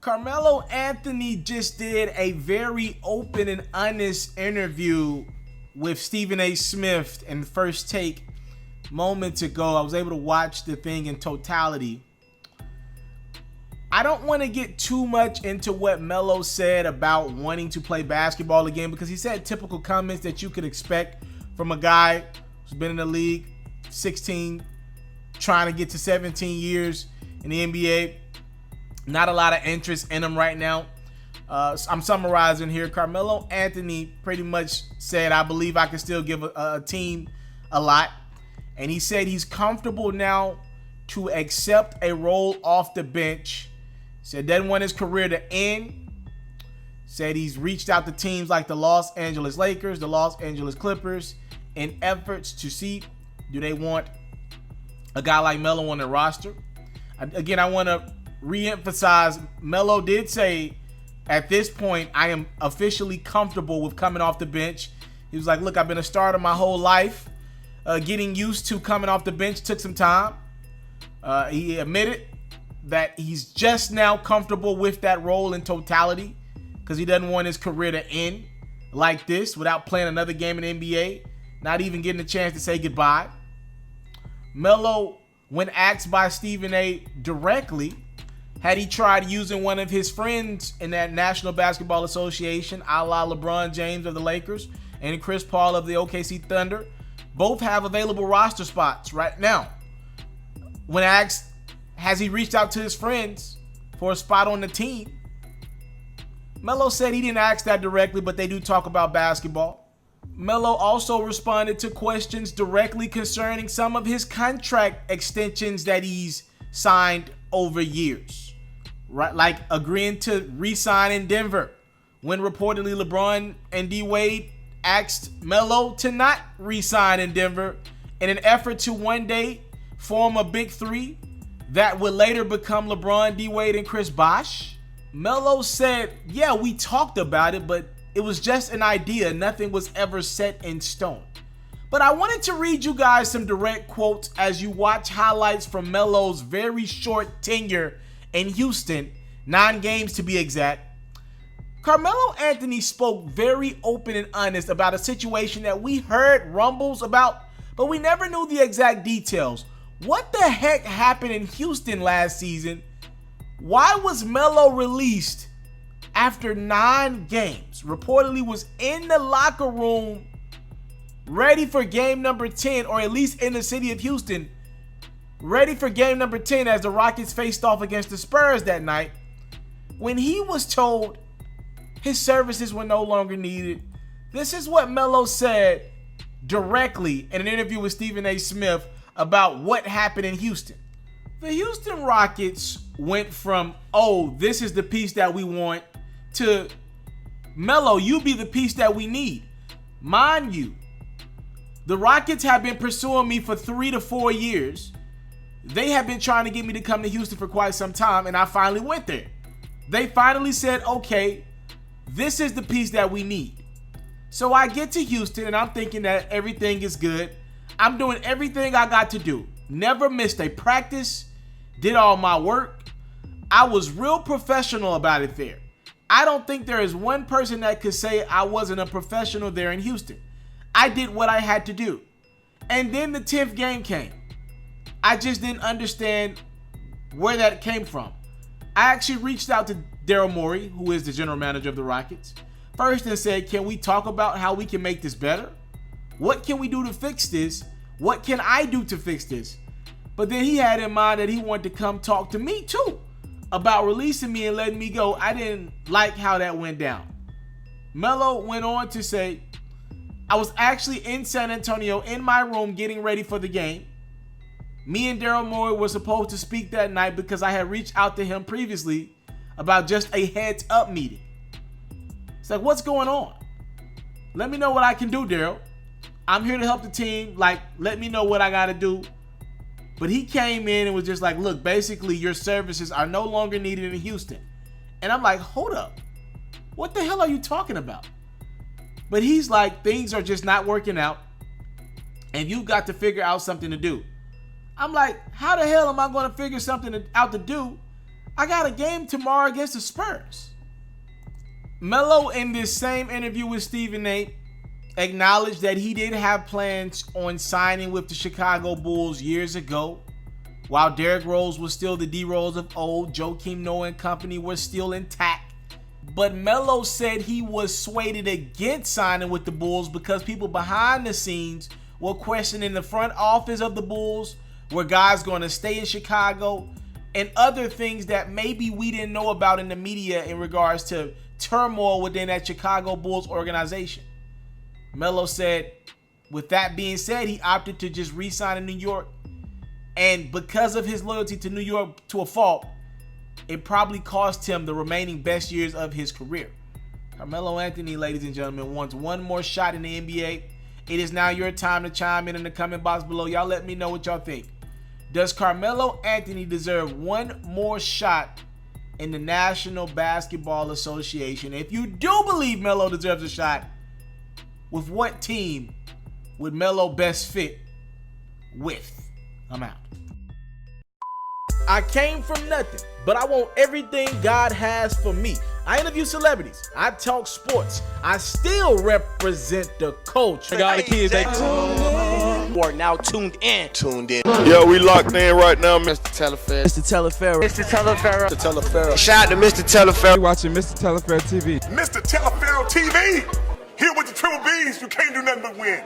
Carmelo Anthony just did a very open and honest interview with Stephen A. Smith in First Take moments ago. I was able to watch the thing in totality. I don't want to get too much into what Melo said about wanting to play basketball again, because he said typical comments that you could expect from a guy who's been in the league 16, trying to get to 17 years in the NBA. Not a lot of interest in him right now. I'm summarizing here. Carmelo Anthony pretty much said, I believe I can still give a team a lot. And he said he's comfortable now to accept a role off the bench. Said doesn't want his career to end. Said he's reached out to teams like the Los Angeles Lakers, the Los Angeles Clippers, in efforts to see, do they want a guy like Melo on their roster? Again, I want to re-emphasize, Melo did say, at this point, I am officially comfortable with coming off the bench. He was like, look, I've been a starter my whole life. Getting used to coming off the bench took some time. He admitted that he's just now comfortable with that role in totality because he doesn't want his career to end like this without playing another game in the NBA, not even getting a chance to say goodbye. Melo, when asked by Stephen A. directly, had he tried using one of his friends in that National Basketball Association, a la LeBron James of the Lakers and Chris Paul of the OKC Thunder, both have available roster spots right now. When asked, has he reached out to his friends for a spot on the team? Melo said he didn't ask that directly, but they do talk about basketball. Melo also responded to questions directly concerning some of his contract extensions that he's signed over years, right? Like agreeing to re-sign in Denver, when reportedly LeBron and D Wade asked Melo to not re-sign in Denver in an effort to one day form a big three that would later become LeBron, D Wade, and Chris Bosh. Melo said, yeah, we talked about it, but it was just an idea. Nothing was ever set in stone. But I wanted to read you guys some direct quotes as you watch highlights from Melo's very short tenure in Houston, 9 games to be exact. Carmelo Anthony spoke very open and honest about a situation that we heard rumbles about, but we never knew the exact details. What the heck happened in Houston last season? Why was Melo released after 9 games? Reportedly was in the locker room ready for game number 10, or at least in the city of Houston, ready for game number 10 as the Rockets faced off against the Spurs that night, when he was told his services were no longer needed. This is what Melo said directly in an interview with Stephen A. Smith about what happened in Houston. The Houston Rockets went from, oh, this is the piece that we want, to, Melo, you be the piece that we need. Mind you, the Rockets have been pursuing me for 3 to 4 years. They have been trying to get me to come to Houston for quite some time, and I finally went there. They finally said, okay, this is the piece that we need. So I get to Houston, and I'm thinking that everything is good. I'm doing everything I got to do. Never missed a practice. Did all my work. I was real professional about it there. I don't think there is one person that could say I wasn't a professional there in Houston. I did what I had to do. And then the 10th game came. I just didn't understand where that came from. I actually reached out to Daryl Morey, who is the general manager of the Rockets, first and said, can we talk about how we can make this better? What can we do to fix this? What can I do to fix this? But then he had in mind that he wanted to come talk to me too about releasing me and letting me go. I didn't like how that went down. Melo went on to say, I was actually in San Antonio in my room getting ready for the game. Me and Daryl Morey were supposed to speak that night because I had reached out to him previously about just a heads up meeting. It's like, what's going on? Let me know what I can do, Daryl. I'm here to help the team. Like, let me know what I got to do. But he came in and was just like, look, basically your services are no longer needed in Houston. And I'm like, hold up. What the hell are you talking about? But he's like, things are just not working out. And you've got to figure out something to do. I'm like, how the hell am I going to figure something out to do? I got a game tomorrow against the Spurs. Melo, in this same interview with Stephen A., acknowledged that he did have plans on signing with the Chicago Bulls years ago. While Derrick Rose was still the D-Rose of old, Joakim Noah and company were still intact. But Melo said he was swayed against signing with the Bulls because people behind the scenes were questioning the front office of the Bulls, were guys going to stay in Chicago, and other things that maybe we didn't know about in the media in regards to turmoil within that Chicago Bulls organization. Melo said, with that being said, he opted to just re-sign in New York. And because of his loyalty to New York to a fault, it probably cost him the remaining best years of his career. Carmelo Anthony, ladies and gentlemen, wants one more shot in the NBA. It is now your time to chime in the comment box below. Y'all let me know what y'all think. Does Carmelo Anthony deserve one more shot in the National Basketball Association? If you do believe Melo deserves a shot, with what team would Melo best fit with? I'm out. I came from nothing, but I want everything God has for me. I interview celebrities. I talk sports. I still represent the culture. I got the kids. You are now tuned in. Yeah, we locked in right now, Mr.Taliaferro. Mr.Taliaferro. Mr.Taliaferro. Mr.Taliaferro. Shout out to Mr.Taliaferro. You're watching Mr.Taliaferro TV. Mr.Taliaferro TV. Here with the triple B's, you can't do nothing but win.